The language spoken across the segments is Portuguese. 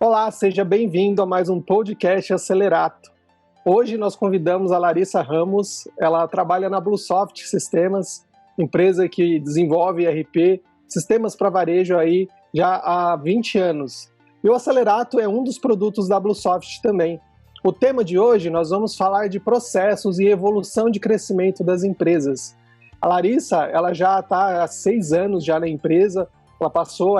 Olá, seja bem-vindo a mais um podcast Acelerato. Hoje nós convidamos a Larissa Ramos, ela trabalha na Bluesoft Sistemas, empresa que desenvolve ERP, sistemas para varejo aí já há 20 anos. E o Acelerato é um dos produtos da Bluesoft também. O tema de hoje nós vamos falar de processos e evolução de crescimento das empresas. A Larissa, ela já está há 6 anos já na empresa,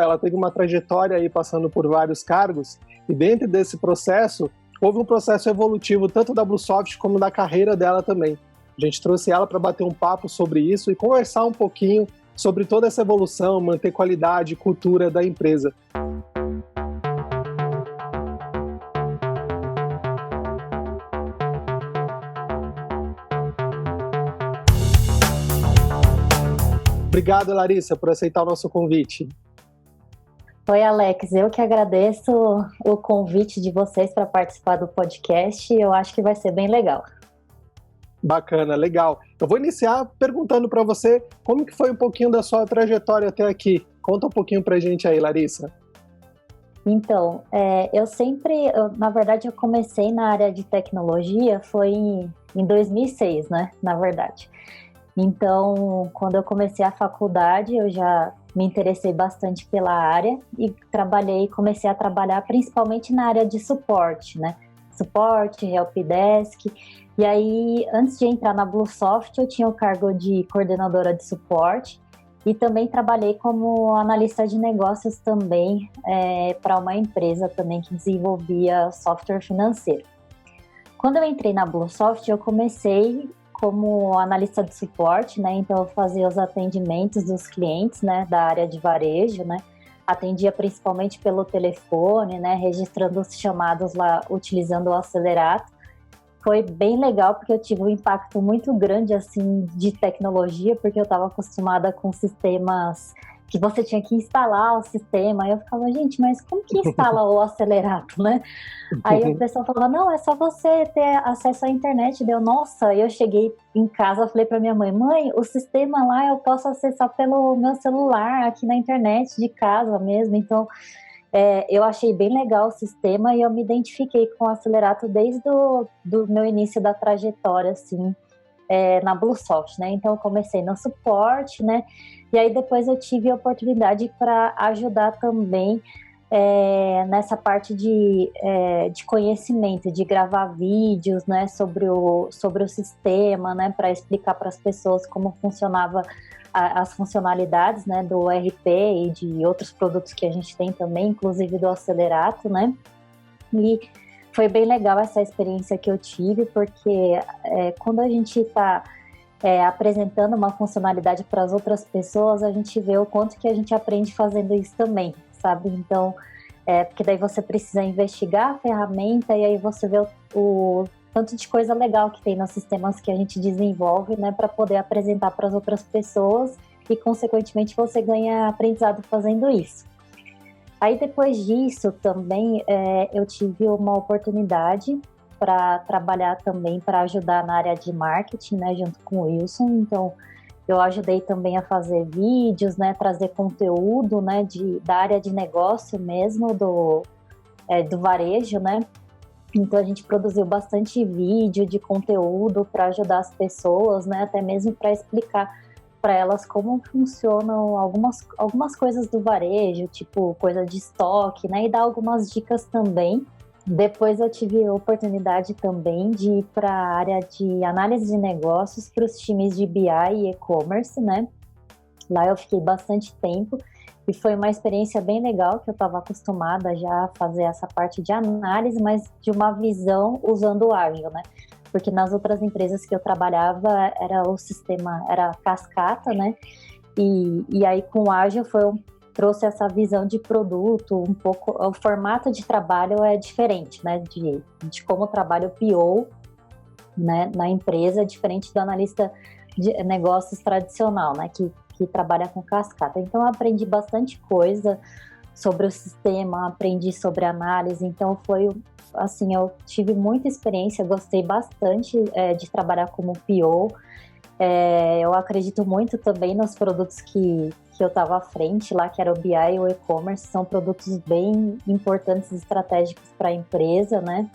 ela teve uma trajetória aí passando por vários cargos, e dentro desse processo, houve um processo evolutivo tanto da Bluesoft como da carreira dela também. A gente trouxe ela para bater um papo sobre isso e conversar um pouquinho sobre toda essa evolução, manter qualidade e cultura da empresa. Obrigado, Larissa, por aceitar o nosso convite. Oi, Alex. Eu que agradeço o convite de vocês para participar do podcast. Eu acho que vai ser bem legal. Bacana, legal. Eu vou iniciar perguntando para você como que foi um pouquinho da sua trajetória até aqui. Conta um pouquinho para a gente aí, Larissa. Então, na verdade, eu comecei na área de tecnologia, foi em 2006, né, na verdade. Então, quando eu comecei a faculdade, eu já me interessei bastante pela área e comecei a trabalhar principalmente na área de suporte, né? Suporte, helpdesk. E aí, antes de entrar na Bluesoft, eu tinha o cargo de coordenadora de suporte e também trabalhei como analista de negócios também para uma empresa também que desenvolvia software financeiro. Quando eu entrei na Bluesoft, eu comecei como analista de suporte, né? Então eu fazia os atendimentos dos clientes, né, da área de varejo, né? Atendia principalmente pelo telefone, né, registrando os chamados lá utilizando o Acelerato. Foi bem legal porque eu tive um impacto muito grande assim de tecnologia, porque eu estava acostumada com sistemas que você tinha que instalar o sistema. Aí eu ficava, gente, mas como que instala o Acelerato, né? Aí o pessoal falava, não, é só você ter acesso à internet. Deu, nossa, eu cheguei em casa, falei pra minha mãe, o sistema lá eu posso acessar pelo meu celular, aqui na internet de casa mesmo. Então, eu achei bem legal o sistema e eu me identifiquei com o Acelerato desde do meu início da trajetória, assim, na Bluesoft, né? Então eu comecei no suporte, né? E aí depois eu tive a oportunidade para ajudar também nessa parte de conhecimento, de gravar vídeos, né? Sobre o sistema, né? Para explicar para as pessoas como funcionava as funcionalidades, né? Do ERP e de outros produtos que a gente tem também, inclusive do Acelerato, né? E foi bem legal essa experiência que eu tive, porque quando a gente está apresentando uma funcionalidade para as outras pessoas, a gente vê o quanto que a gente aprende fazendo isso também, sabe? Então, porque daí você precisa investigar a ferramenta e aí você vê o tanto de coisa legal que tem nos sistemas que a gente desenvolve, né, para poder apresentar para as outras pessoas e, consequentemente, você ganha aprendizado fazendo isso. Aí depois disso também eu tive uma oportunidade para trabalhar também, para ajudar na área de marketing, né, junto com o Wilson. Então eu ajudei também a fazer vídeos, né, trazer conteúdo, né, da área de negócio mesmo, do varejo, né. Então a gente produziu bastante vídeo de conteúdo para ajudar as pessoas, né, até mesmo para explicar para elas como funcionam algumas coisas do varejo, tipo coisa de estoque, né, e dar algumas dicas também. Depois eu tive a oportunidade também de ir para a área de análise de negócios para os times de BI e e-commerce, né. Lá eu fiquei bastante tempo e foi uma experiência bem legal, que eu estava acostumada já a fazer essa parte de análise, mas de uma visão usando o Ágil, né? Porque nas outras empresas que eu trabalhava, o sistema era cascata, né? E aí com o Ágil trouxe essa visão de produto, um pouco, o formato de trabalho é diferente, né? De como trabalha o PO, né, na empresa, diferente do analista de negócios tradicional, né? Que trabalha com cascata. Então eu aprendi bastante coisa sobre o sistema, aprendi sobre análise, então foi assim, eu tive muita experiência, gostei bastante de trabalhar como PO Eu acredito muito também nos produtos que eu estava à frente lá, que era o BI e o e-commerce, são produtos bem importantes e estratégicos para a empresa, né?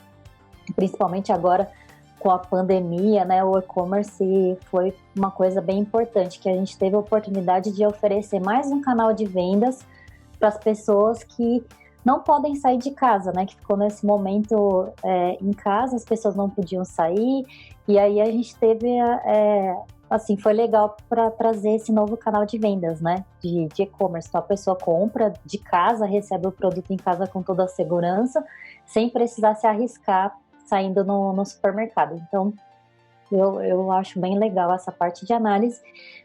Principalmente agora com a pandemia, né? O e-commerce foi uma coisa bem importante, que a gente teve a oportunidade de oferecer mais um canal de vendas para as pessoas que não podem sair de casa, né? Que ficou nesse momento em casa, as pessoas não podiam sair, e aí a gente teve assim, foi legal para trazer esse novo canal de vendas, né, de e-commerce. Então, a pessoa compra de casa, recebe o produto em casa com toda a segurança, sem precisar se arriscar saindo no supermercado. Então, eu acho bem legal essa parte de análise,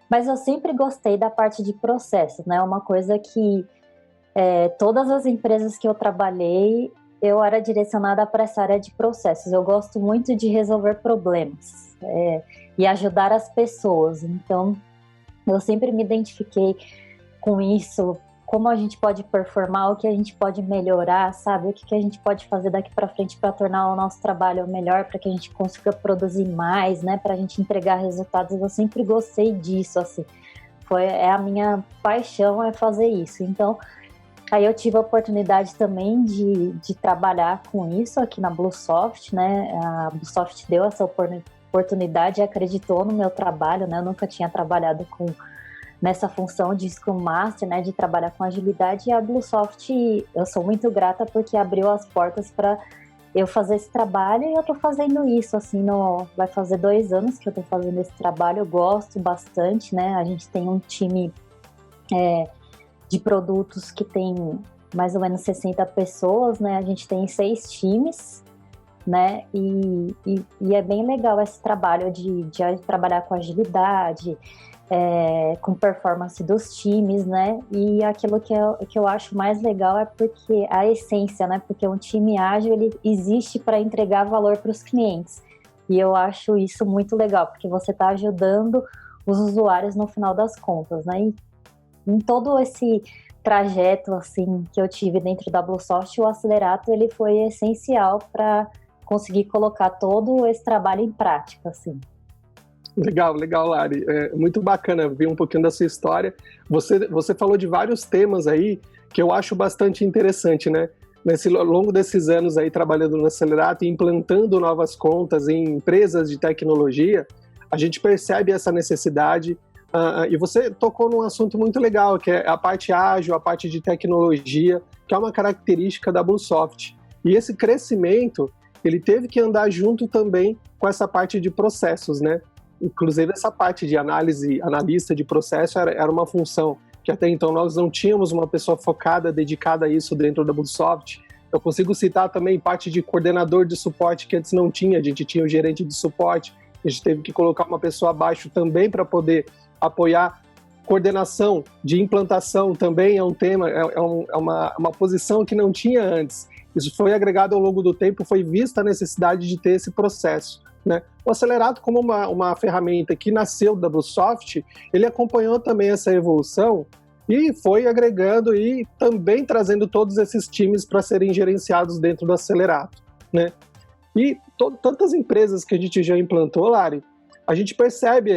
mas eu sempre gostei da parte de processos, né, uma coisa que todas as empresas que eu trabalhei, eu era direcionada para essa área de processos. Eu gosto muito de resolver problemas e ajudar as pessoas. Então, eu sempre me identifiquei com isso, como a gente pode performar, o que a gente pode melhorar, sabe? O que a gente pode fazer daqui para frente para tornar o nosso trabalho melhor, para que a gente consiga produzir mais, né? Para a gente entregar resultados. Eu sempre gostei disso, assim. A minha paixão é fazer isso. Então, aí eu tive a oportunidade também de trabalhar com isso aqui na BlueSoft, né? A BlueSoft deu essa oportunidade e acreditou no meu trabalho, né? Eu nunca tinha trabalhado nessa função de Scrum Master, né? De trabalhar com agilidade, e a BlueSoft, eu sou muito grata porque abriu as portas para eu fazer esse trabalho, e eu tô fazendo isso, assim, vai fazer 2 anos que eu tô fazendo esse trabalho, eu gosto bastante, né? A gente tem um time de produtos que tem mais ou menos 60 pessoas, né? A gente tem 6 times, né? E é bem legal esse trabalho de trabalhar com agilidade, com performance dos times, né? E aquilo que eu acho mais legal é porque a essência, né? Porque um time ágil, ele existe para entregar valor para os clientes. E eu acho isso muito legal, porque você está ajudando os usuários no final das contas, né? E em todo esse trajeto, assim, que eu tive dentro da BlueSoft, o Acelerato, ele foi essencial para conseguir colocar todo esse trabalho em prática, assim. Legal, Lari. Muito bacana ver um pouquinho da sua história. Você falou de vários temas aí que eu acho bastante interessante, né? Ao longo desses anos aí trabalhando no Acelerato e implantando novas contas em empresas de tecnologia, a gente percebe essa necessidade. E você tocou num assunto muito legal, que é a parte ágil, a parte de tecnologia, que é uma característica da BlueSoft. E esse crescimento, ele teve que andar junto também com essa parte de processos, né? Inclusive essa parte de analista de processo era uma função que até então nós não tínhamos uma pessoa focada, dedicada a isso dentro da BlueSoft. Eu consigo citar também parte de coordenador de suporte, que antes não tinha, a gente tinha o gerente de suporte, a gente teve que colocar uma pessoa abaixo também para poder apoiar. Coordenação de implantação também é um tema, é uma posição que não tinha antes. Isso foi agregado ao longo do tempo, foi vista a necessidade de ter esse processo, né? O Acelerato, como uma ferramenta que nasceu da BlueSoft, ele acompanhou também essa evolução e foi agregando e também trazendo todos esses times para serem gerenciados dentro do Acelerato, né? E tantas empresas que a gente já implantou, Lari, a gente percebe,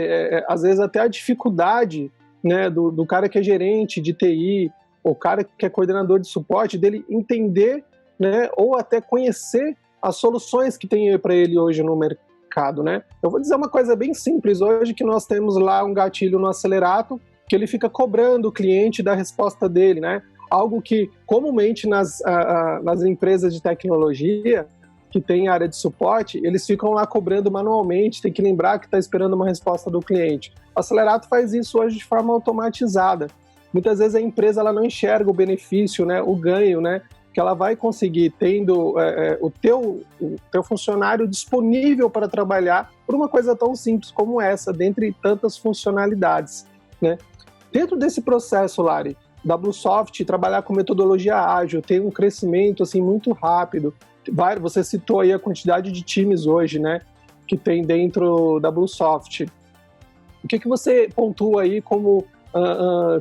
às vezes, até a dificuldade, né, do cara que é gerente de TI, ou cara que é coordenador de suporte, dele entender, né, ou até conhecer as soluções que tem para ele hoje no mercado, né? Eu vou dizer uma coisa bem simples hoje, que nós temos lá um gatilho no Acelerato, que ele fica cobrando o cliente da resposta dele, né? Algo que, comumente, nas empresas de tecnologia, que tem área de suporte, eles ficam lá cobrando manualmente, tem que lembrar que está esperando uma resposta do cliente. O Acelerato faz isso hoje de forma automatizada. Muitas vezes a empresa ela não enxerga o benefício, né, o ganho, né, que ela vai conseguir tendo o teu funcionário disponível para trabalhar por uma coisa tão simples como essa, dentre tantas funcionalidades, né? Dentro desse processo, Lari, da BlueSoft, trabalhar com metodologia ágil, tem um crescimento assim, muito rápido. Você citou aí a quantidade de times hoje, né, que tem dentro da BlueSoft. O que você pontua aí como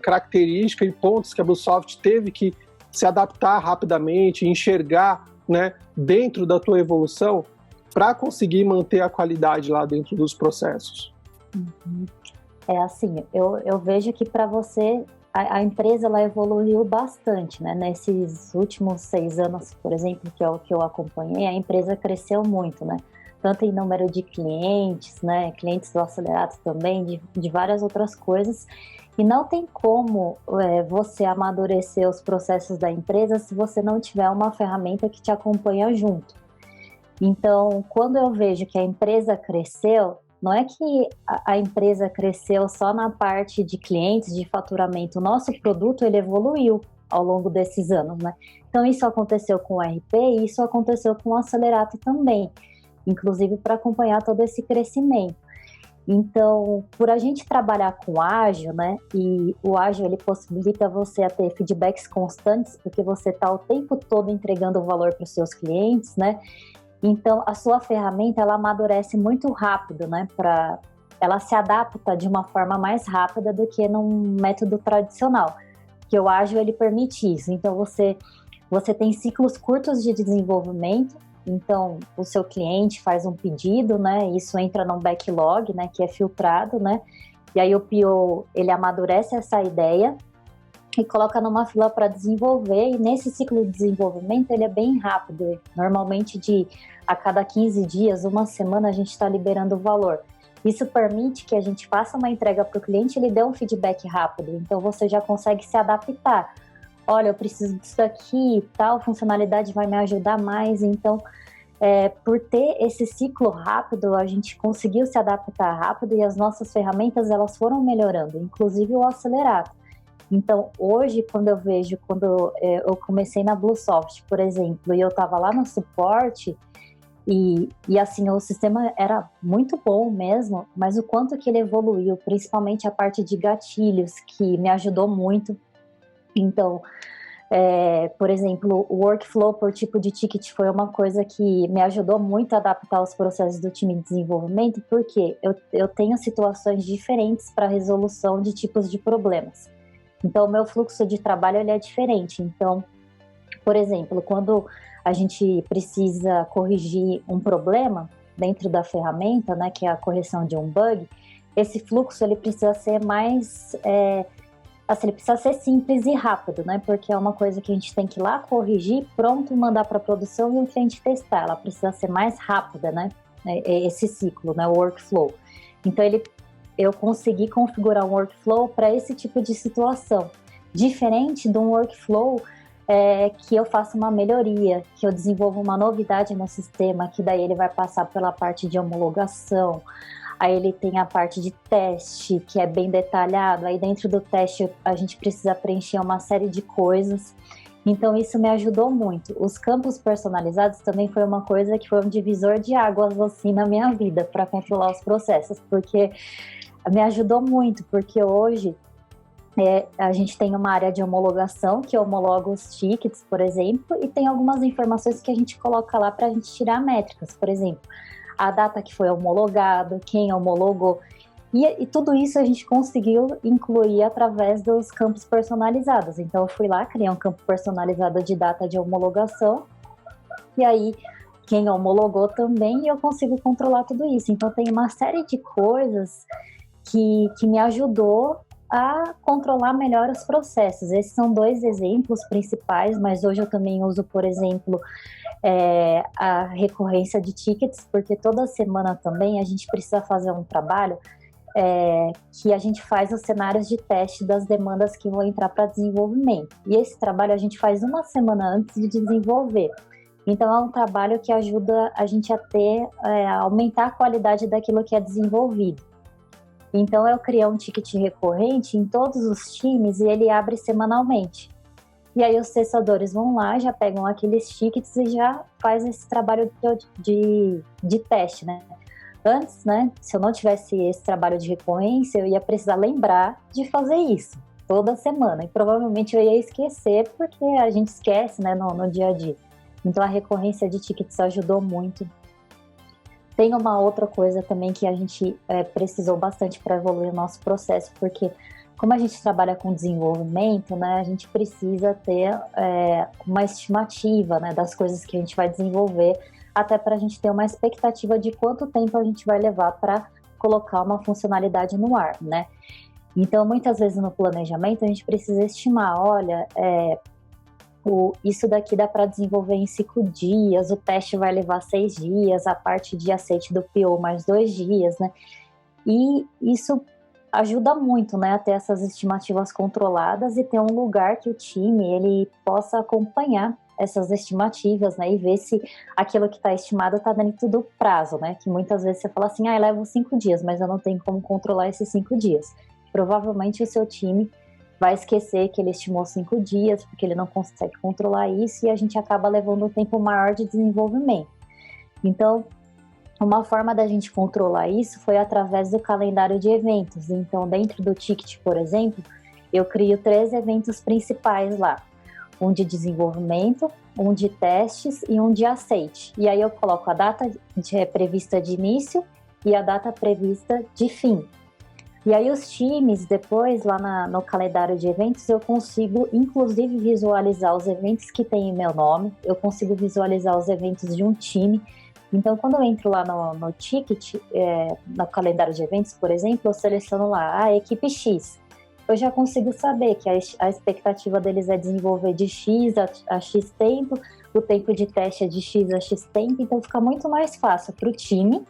característica e pontos que a BlueSoft teve que se adaptar rapidamente, enxergar, né, dentro da tua evolução para conseguir manter a qualidade lá dentro dos processos? Uhum. É assim, eu vejo que para você, a empresa ela evoluiu bastante, né? Nesses últimos 6 anos, por exemplo, que é o que eu acompanhei, a empresa cresceu muito, né? Tanto em número de clientes, né? Clientes do Acelerato também, de várias outras coisas. E não tem como você amadurecer os processos da empresa se você não tiver uma ferramenta que te acompanha junto. Então, quando eu vejo que a empresa cresceu, não é que a empresa cresceu só na parte de clientes, de faturamento. O nosso produto, ele evoluiu ao longo desses anos, né? Então, isso aconteceu com o RP e isso aconteceu com o Acelerato também, inclusive para acompanhar todo esse crescimento. Então, por a gente trabalhar com ágil, né? E o ágil, ele possibilita você a ter feedbacks constantes, porque você está o tempo todo entregando valor para os seus clientes, né? Então, a sua ferramenta, ela amadurece muito rápido, né? Ela se adapta de uma forma mais rápida do que num método tradicional, que o ágil, ele permite isso. Então, você tem ciclos curtos de desenvolvimento. Então, o seu cliente faz um pedido, né? Isso entra num backlog, né? Que é filtrado, né? E aí o PO, ele amadurece essa ideia e coloca numa fila para desenvolver, e nesse ciclo de desenvolvimento ele é bem rápido, normalmente a cada 15 dias, uma semana a gente está liberando o valor. Isso permite que a gente faça uma entrega para o cliente e ele dê um feedback rápido, então você já consegue se adaptar. Olha, eu preciso disso aqui, tal funcionalidade vai me ajudar mais, então por ter esse ciclo rápido, a gente conseguiu se adaptar rápido e as nossas ferramentas elas foram melhorando, inclusive o Acelerato. Então, hoje, quando eu comecei na Bluesoft, por exemplo, e eu estava lá no suporte, e assim, o sistema era muito bom mesmo, mas o quanto que ele evoluiu, principalmente a parte de gatilhos, que me ajudou muito. Então, por exemplo, o workflow por tipo de ticket foi uma coisa que me ajudou muito a adaptar os processos do time de desenvolvimento, porque eu tenho situações diferentes para resolução de tipos de problemas. Então, o meu fluxo de trabalho ele é diferente. Então, por exemplo, quando a gente precisa corrigir um problema dentro da ferramenta, né, que é a correção de um bug, esse fluxo ele precisa ser mais, ele precisa ser simples e rápido, né, porque é uma coisa que a gente tem que ir lá corrigir, pronto, mandar para a produção e o cliente testar. Ela precisa ser mais rápida, né, esse ciclo, né, o workflow. Então, eu consegui configurar um workflow para esse tipo de situação, diferente de um workflow que eu faço uma melhoria, que eu desenvolvo uma novidade no sistema, que daí ele vai passar pela parte de homologação, aí ele tem a parte de teste, que é bem detalhado, aí dentro do teste a gente precisa preencher uma série de coisas, então isso me ajudou muito. Os campos personalizados também foi uma coisa que foi um divisor de águas assim na minha vida, para controlar os processos, porque me ajudou muito, porque hoje a gente tem uma área de homologação que homologa os tickets, por exemplo, e tem algumas informações que a gente coloca lá para a gente tirar métricas, por exemplo, a data que foi homologado, quem homologou, e tudo isso a gente conseguiu incluir através dos campos personalizados. Então eu fui lá, criei um campo personalizado de data de homologação, e aí quem homologou também, e eu consigo controlar tudo isso. Então tem uma série de coisas que me ajudou a controlar melhor os processos. Esses são 2 exemplos principais, mas hoje eu também uso, por exemplo, a recorrência de tickets, porque toda semana também a gente precisa fazer um trabalho que a gente faz os cenários de teste das demandas que vão entrar para desenvolvimento. E esse trabalho a gente faz uma semana antes de desenvolver. Então é um trabalho que ajuda a gente a aumentar a qualidade daquilo que é desenvolvido. Então eu criei um ticket recorrente em todos os times e ele abre semanalmente. E aí os testadores vão lá, já pegam aqueles tickets e já faz esse trabalho de teste, né? Antes, né, se eu não tivesse esse trabalho de recorrência, eu ia precisar lembrar de fazer isso toda semana. E provavelmente eu ia esquecer, porque a gente esquece, né, no dia a dia. Então a recorrência de tickets ajudou muito. Tem uma outra coisa também que a gente precisou bastante para evoluir o nosso processo, porque como a gente trabalha com desenvolvimento, né, a gente precisa ter uma estimativa, né, das coisas que a gente vai desenvolver, até para a gente ter uma expectativa de quanto tempo a gente vai levar para colocar uma funcionalidade no ar, né? Então, muitas vezes no planejamento, a gente precisa estimar, olha, isso daqui dá para desenvolver em 5 dias, o teste vai levar 6 dias, a parte de aceite do PO mais 2 dias, né? E isso ajuda muito, né, a ter essas estimativas controladas e ter um lugar que o time ele possa acompanhar essas estimativas, né, e ver se aquilo que está estimado está dentro do prazo, né, que muitas vezes você fala assim, eu levo 5 dias, mas eu não tenho como controlar esses 5 dias. Provavelmente o seu time vai esquecer que ele estimou 5 dias, porque ele não consegue controlar isso, e a gente acaba levando um tempo maior de desenvolvimento. Então, uma forma da gente controlar isso foi através do calendário de eventos. Então, dentro do Ticket, por exemplo, eu crio 3 eventos principais lá. Um de desenvolvimento, um de testes e um de aceite. E aí eu coloco a data prevista de início e a data prevista de fim. E aí os times, depois, lá no calendário de eventos, eu consigo, inclusive, visualizar os eventos que tem meu nome, eu consigo visualizar os eventos de um time. Então, quando eu entro lá no Ticket, no calendário de eventos, por exemplo, eu seleciono lá a equipe X. Eu já consigo saber que a expectativa deles é desenvolver de X a X tempo, o tempo de teste é de X a X tempo, então fica muito mais fácil para o time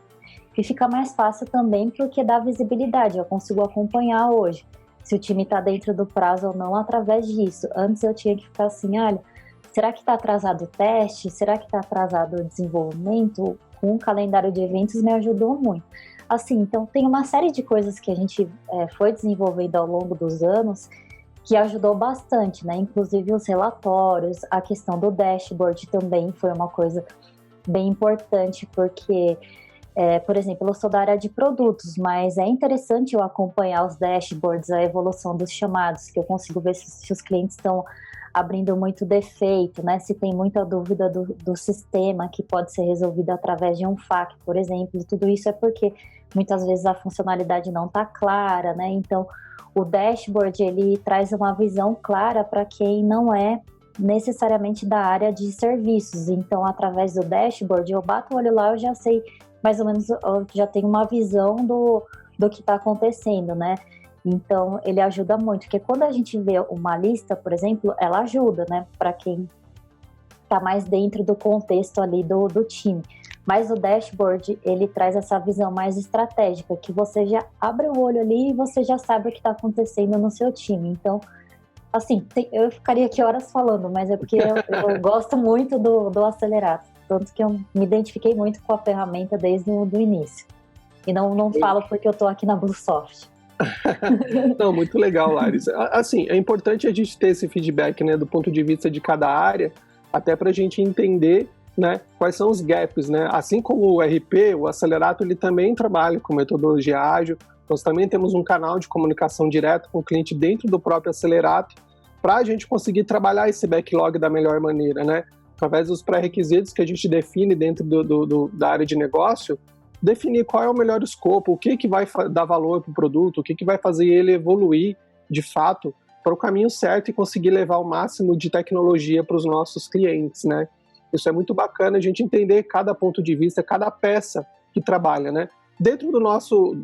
e fica mais fácil também porque dá visibilidade, eu consigo acompanhar hoje se o time está dentro do prazo ou não através disso. Antes eu tinha que ficar assim, olha, será que está atrasado o teste? Será que está atrasado o desenvolvimento? Com o calendário de eventos me ajudou muito. Assim, então tem uma série de coisas que a gente foi desenvolvendo ao longo dos anos que ajudou bastante, né? Inclusive os relatórios, a questão do dashboard também foi uma coisa bem importante, porque, por exemplo, eu sou da área de produtos, mas é interessante eu acompanhar os dashboards, a evolução dos chamados, que eu consigo ver se os clientes estão abrindo muito defeito, né? Se tem muita dúvida do sistema que pode ser resolvida através de um FAQ, por exemplo. Tudo isso é porque muitas vezes a funcionalidade não está clara, né? Então, o dashboard, ele traz uma visão clara para quem não é necessariamente da área de serviços. Então, através do dashboard, eu bato o olho lá, eu já sei mais ou menos, eu já tenho uma visão do que está acontecendo, né? Então, ele ajuda muito, porque quando a gente vê uma lista, por exemplo, ela ajuda, né, para quem está mais dentro do contexto ali do time. Mas o dashboard, ele traz essa visão mais estratégica, que você já abre o olho ali e você já sabe o que está acontecendo no seu time. Então, assim, eu ficaria aqui horas falando, mas é porque eu gosto muito do Acelerato, tanto que eu me identifiquei muito com a ferramenta desde o início. E não falo porque eu estou aqui na Bluesoft. Não, muito legal, Larissa. Assim, é importante a gente ter esse feedback, né, do ponto de vista de cada área, até para a gente entender, né, quais são os gaps, né? Assim como o RP, o Acelerato, ele também trabalha com metodologia ágil. Nós também temos um canal de comunicação direto com o cliente dentro do próprio Acelerato, para a gente conseguir trabalhar esse backlog da melhor maneira, né? Através dos pré-requisitos que a gente define dentro da área de negócio, definir qual é o melhor escopo, o que vai dar valor para o produto, o que vai fazer ele evoluir, de fato, para o caminho certo e conseguir levar o máximo de tecnologia para os nossos clientes, né? Isso é muito bacana, a gente entender cada ponto de vista, cada peça que trabalha, né? Dentro do nosso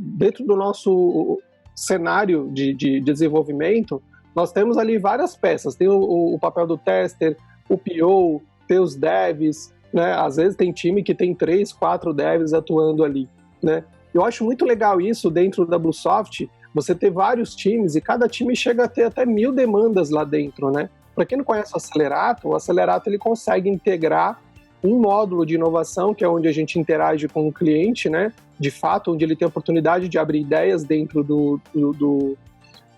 cenário de desenvolvimento, nós temos ali várias peças. Tem o papel do tester, o PO, tem os devs, né? Às vezes tem time que tem 3, 4 devs atuando ali, né? Eu acho muito legal isso dentro da Bluesoft, você ter vários times e cada time chega a ter até 1000 demandas lá dentro, né? Para quem não conhece o Acelerato ele consegue integrar um módulo de inovação, que é onde a gente interage com o cliente, né? De fato, onde ele tem a oportunidade de abrir ideias dentro do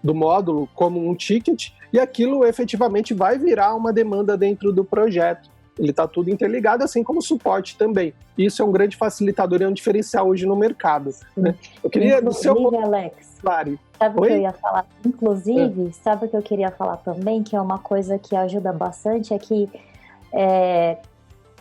módulo como um ticket, e aquilo efetivamente vai virar uma demanda dentro do projeto. Ele está tudo interligado, assim como o suporte também. Isso é um grande facilitador e é um diferencial hoje no mercado. Né? Eu queria, do seu ponto, Alex, Lari. sabe o que eu ia falar? Inclusive, sabe o que eu queria falar também, que é uma coisa que ajuda bastante, é que,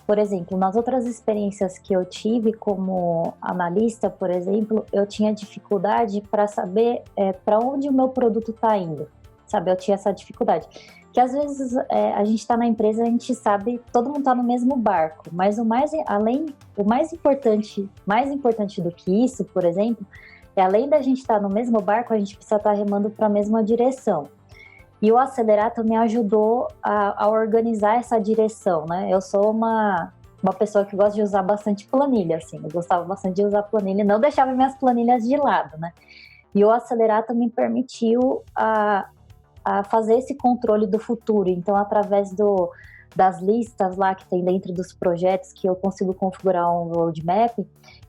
por exemplo, nas outras experiências que eu tive como analista, por exemplo, eu tinha dificuldade para saber para onde o meu produto está indo. Sabe, eu tinha essa dificuldade. Que às vezes a gente está na empresa, a gente sabe, todo mundo está no mesmo barco, mas o mais importante do que isso, por exemplo, E além da gente estar no mesmo barco, a gente precisa estar remando para a mesma direção. E o Acelerato me ajudou a organizar essa direção, né? Eu sou uma pessoa que gosta de usar bastante planilha, assim. Eu gostava bastante de usar planilha, não deixava minhas planilhas de lado, né? E o Acelerato me permitiu a fazer esse controle do futuro. Então, através das listas lá que tem dentro dos projetos, que eu consigo configurar um roadmap,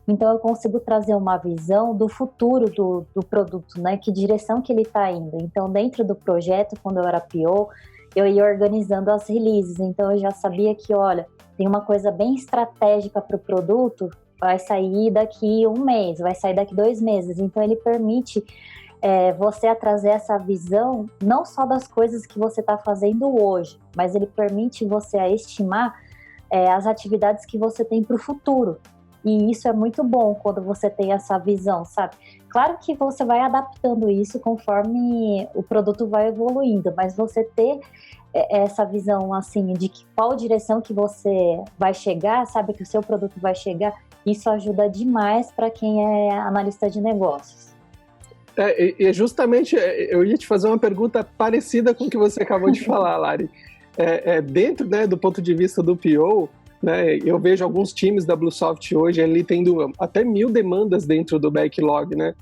então eu consigo trazer uma visão do futuro do produto, né? Que direção que ele está indo. Então, dentro do projeto, quando eu era PO, eu ia organizando as releases. Então, eu já sabia que, olha, tem uma coisa bem estratégica para o produto, vai sair daqui 1 mês, vai sair daqui 2 meses. Então, ele permite você a trazer essa visão, não só das coisas que você está fazendo hoje, mas ele permite você a estimar as atividades que você tem para o futuro. E isso é muito bom quando você tem essa visão, sabe? Claro que você vai adaptando isso conforme o produto vai evoluindo, mas você ter essa visão, assim, de qual direção que você vai chegar, sabe, que o seu produto vai chegar, isso ajuda demais para quem é analista de negócios. E justamente eu ia te fazer uma pergunta parecida com o que você acabou de falar, Lari. Dentro, né, do ponto de vista do PO, né, eu vejo alguns times da BlueSoft hoje ali tendo até 1000 demandas dentro do backlog, né?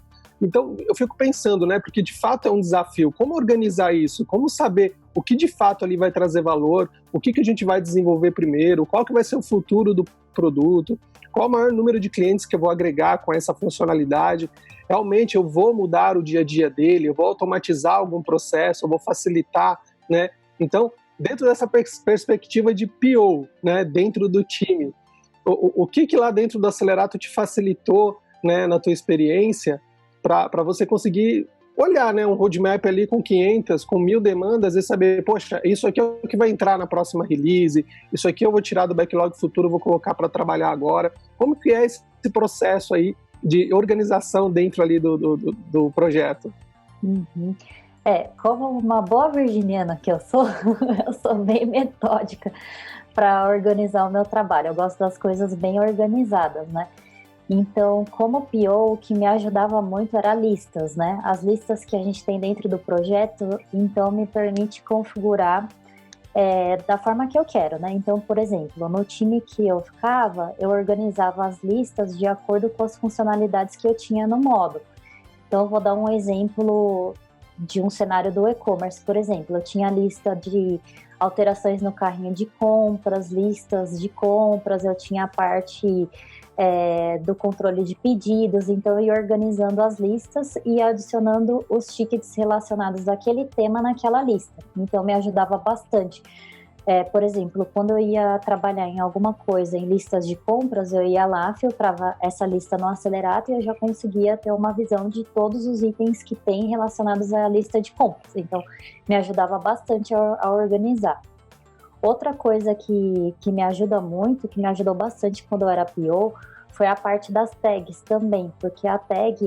Então, eu fico pensando, né, porque de fato é um desafio, como organizar isso? Como saber o que de fato ali vai trazer valor, o que a gente vai desenvolver primeiro, qual que vai ser o futuro do produto, qual o maior número de clientes que eu vou agregar com essa funcionalidade, realmente eu vou mudar o dia a dia dele, eu vou automatizar algum processo, eu vou facilitar, né? Então, dentro dessa perspectiva de PO, né, dentro do time, o que lá dentro do Acelerato te facilitou, né, na tua experiência, para você conseguir olhar, né, um roadmap ali com 500, com 1000 demandas e saber, poxa, isso aqui é o que vai entrar na próxima release, isso aqui eu vou tirar do backlog futuro, vou colocar para trabalhar agora. Como que é esse processo aí de organização dentro ali do projeto? Uhum. Como uma boa virginiana que eu sou, eu sou bem metódica para organizar o meu trabalho. Eu gosto das coisas bem organizadas, né? Então, como PO, o que me ajudava muito era listas, né? As listas que a gente tem dentro do projeto, então me permite configurar da forma que eu quero, né? Então, por exemplo, no time que eu ficava, eu organizava as listas de acordo com as funcionalidades que eu tinha no módulo. Então, eu vou dar um exemplo de um cenário do e-commerce, por exemplo. Eu tinha lista de alterações no carrinho de compras, listas de compras, eu tinha a parte do controle de pedidos, então eu ia organizando as listas e adicionando os tickets relacionados àquele tema naquela lista. Então, me ajudava bastante. Por exemplo, quando eu ia trabalhar em alguma coisa, em listas de compras, eu ia lá, filtrava essa lista no Acelerato e eu já conseguia ter uma visão de todos os itens que tem relacionados à lista de compras. Então, me ajudava bastante a organizar. Outra coisa que me ajuda muito, que me ajudou bastante quando eu era PO, foi a parte das tags também, porque a tag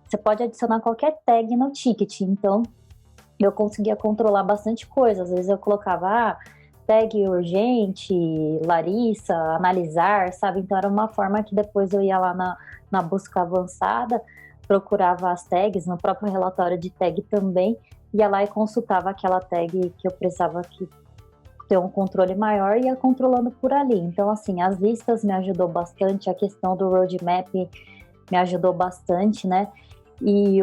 você pode adicionar qualquer tag no ticket, então eu conseguia controlar bastante coisa. Às vezes eu colocava tag urgente, Larissa, analisar, sabe? Então era uma forma que depois eu ia lá na busca avançada, procurava as tags, no próprio relatório de tag também, ia lá e consultava aquela tag que eu precisava ter um controle maior e ia controlando por ali. Então, assim, as listas me ajudou bastante, a questão do roadmap me ajudou bastante, né? E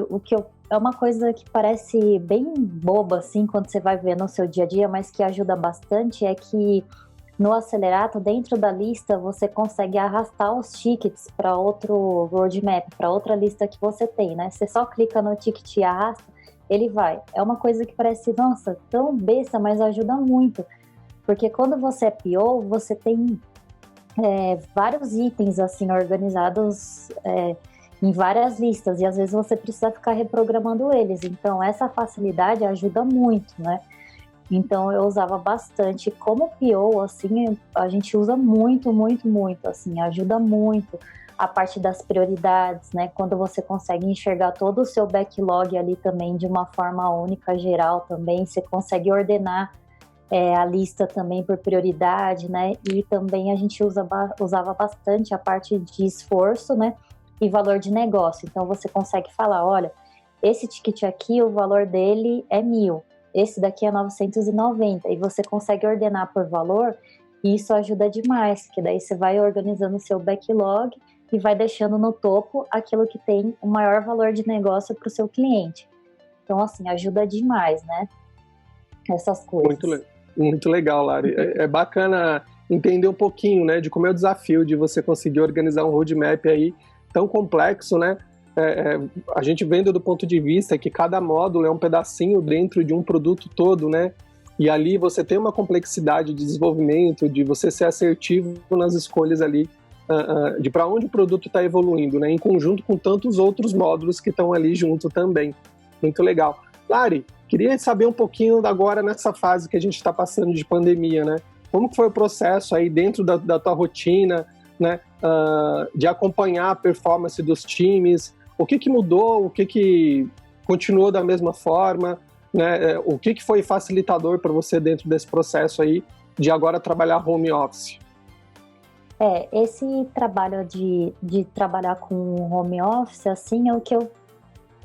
é uma coisa que parece bem boba, assim, quando você vai ver no seu dia a dia, mas que ajuda bastante, é que no Acelerato, dentro da lista, você consegue arrastar os tickets para outro roadmap, para outra lista que você tem, né? Você só clica no ticket e arrasta, ele vai. É uma coisa que parece, nossa, tão besta, mas ajuda muito. Porque quando você é PO, você tem vários itens, assim, organizados em várias listas, e às vezes você precisa ficar reprogramando eles. Então, essa facilidade ajuda muito, né? Então, eu usava bastante. Como PO, assim, a gente usa muito, muito, muito, assim, ajuda muito a parte das prioridades, né? Quando você consegue enxergar todo o seu backlog ali também de uma forma única, geral também, você consegue ordenar a lista também por prioridade, né? E também a gente usava bastante a parte de esforço, né? e valor de negócio. Então você consegue falar, olha, esse ticket aqui, o valor dele é 1.000, esse daqui é 990, e você consegue ordenar por valor, e isso ajuda demais, que daí você vai organizando o seu backlog e vai deixando no topo aquilo que tem o maior valor de negócio para o seu cliente. Então, assim, ajuda demais, né? Essas coisas. Muito legal, Lari. É bacana entender um pouquinho, né, de como é o desafio de você conseguir organizar um roadmap aí tão complexo, né? A gente vendo do ponto de vista que cada módulo é um pedacinho dentro de um produto todo, né? E ali você tem uma complexidade de desenvolvimento, de você ser assertivo nas escolhas ali, de para onde o produto está evoluindo, né? Em conjunto com tantos outros módulos que estão ali junto também. Muito legal. Lari, queria saber um pouquinho agora nessa fase que a gente está passando de pandemia, né? Como que foi o processo aí dentro da tua rotina, né? De acompanhar a performance dos times? O que mudou? O que continuou da mesma forma? Né? O que foi facilitador para você dentro desse processo aí de agora trabalhar home office? Esse trabalho de trabalhar com home office, assim,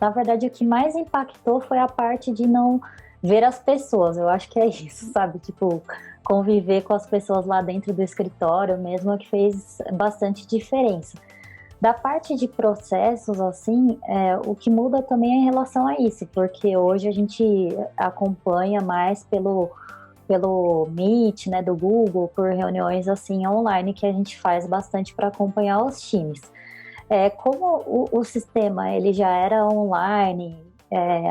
na verdade, o que mais impactou foi a parte de não ver as pessoas. Eu acho que é isso, sabe? Tipo, conviver com as pessoas lá dentro do escritório mesmo é que fez bastante diferença. Da parte de processos, assim, o que muda também é em relação a isso, porque hoje a gente acompanha mais pelo Meet, né, do Google, por reuniões assim online que a gente faz bastante para acompanhar os times. Como o sistema ele já era online,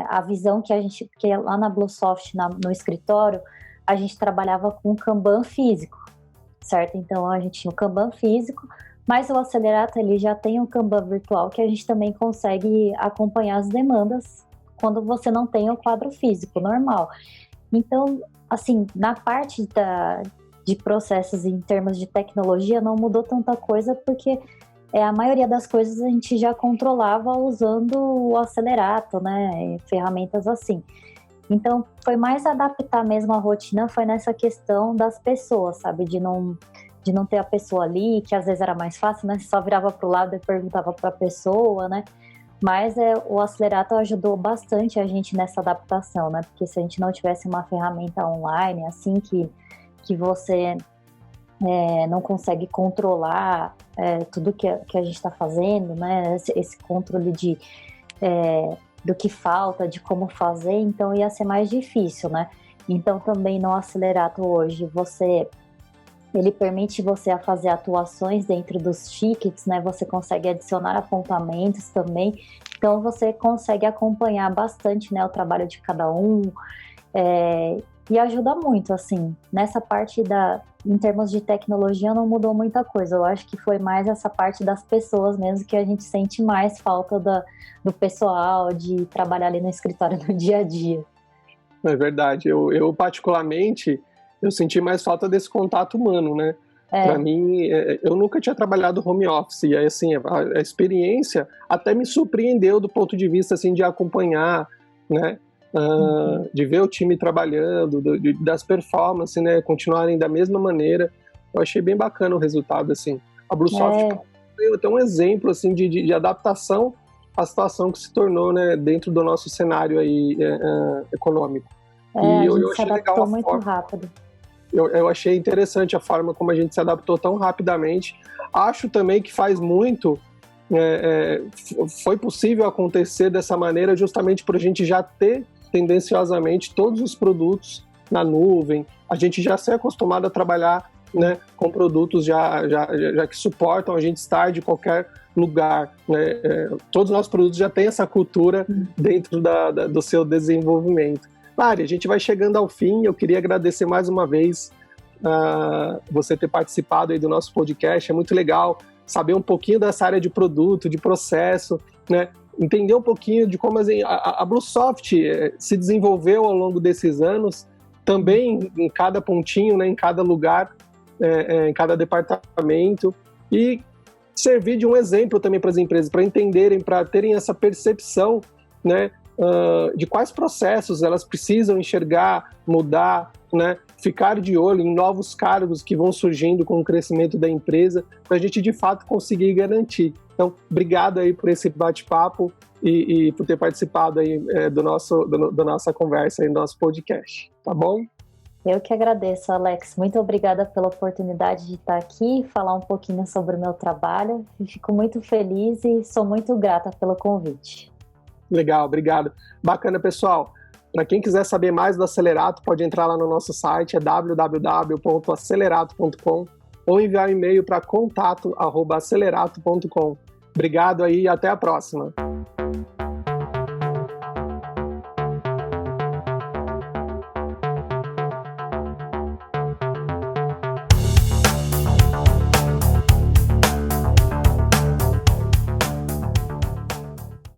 a visão que lá na Bluesoft, no escritório, a gente trabalhava com Kanban físico, certo? Então a gente tinha o Kanban físico, mas o Acelerato ele já tem um Kanban virtual que a gente também consegue acompanhar as demandas quando você não tem o quadro físico normal. Então, assim, na parte de processos em termos de tecnologia não mudou tanta coisa porque a maioria das coisas a gente já controlava usando o Acelerato, né, ferramentas assim. Então, foi mais adaptar mesmo a rotina, foi nessa questão das pessoas, sabe, de não ter a pessoa ali, que às vezes era mais fácil, né, só virava para o lado e perguntava para a pessoa, né, mas o Acelerato ajudou bastante a gente nessa adaptação, né, porque se a gente não tivesse uma ferramenta online, assim, que você não consegue controlar tudo que a gente está fazendo, né? Esse controle do que falta, de como fazer, então ia ser mais difícil, né? Então também no Acelerato hoje ele permite você a fazer atuações dentro dos tickets, né? Você consegue adicionar apontamentos também, então você consegue acompanhar bastante, né, o trabalho de cada um, e ajuda muito, assim, nessa parte em termos de tecnologia não mudou muita coisa, eu acho que foi mais essa parte das pessoas mesmo que a gente sente mais falta do pessoal, de trabalhar ali no escritório no dia a dia. É verdade, eu particularmente, eu senti mais falta desse contato humano, né? Para mim, eu nunca tinha trabalhado home office, e aí, assim, a experiência até me surpreendeu do ponto de vista, assim, de acompanhar, né? De ver o time trabalhando, das performances, né, continuarem da mesma maneira. Eu achei bem bacana o resultado, assim. A Bluesoft é até um exemplo, assim, de adaptação à situação que se tornou, né, dentro do nosso cenário aí, econômico. E a gente se adaptou muito rápido. Eu achei interessante a forma como a gente se adaptou tão rapidamente. Acho também que faz muito... foi possível acontecer dessa maneira justamente por a gente já ter tendenciosamente todos os produtos na nuvem, a gente já ser acostumado a trabalhar, né, com produtos já que suportam a gente estar de qualquer lugar, né? Todos os nossos produtos já têm essa cultura dentro do seu desenvolvimento. Lari, a gente vai chegando ao fim, eu queria agradecer mais uma vez você ter participado aí do nosso podcast, é muito legal saber um pouquinho dessa área de produto, de processo, né? Entender um pouquinho de como a Bluesoft se desenvolveu ao longo desses anos, também em cada pontinho, né, em cada lugar, em cada departamento, e servir de um exemplo também para as empresas, para entenderem, para terem essa percepção, né, de quais processos elas precisam enxergar, mudar, né, ficar de olho em novos cargos que vão surgindo com o crescimento da empresa, para a gente de fato conseguir garantir Então, obrigado aí por esse bate-papo e por ter participado aí da nossa conversa aí, do nosso podcast, tá bom? Eu que agradeço, Alex. Muito obrigada pela oportunidade de estar aqui e falar um pouquinho sobre o meu trabalho. E fico muito feliz e sou muito grata pelo convite. Legal, obrigado. Bacana, pessoal. Para quem quiser saber mais do Acelerato, pode entrar lá no nosso site, é www.acelerato.com, ou enviar um e-mail para contato@acelerato.com. Obrigado aí e até a próxima.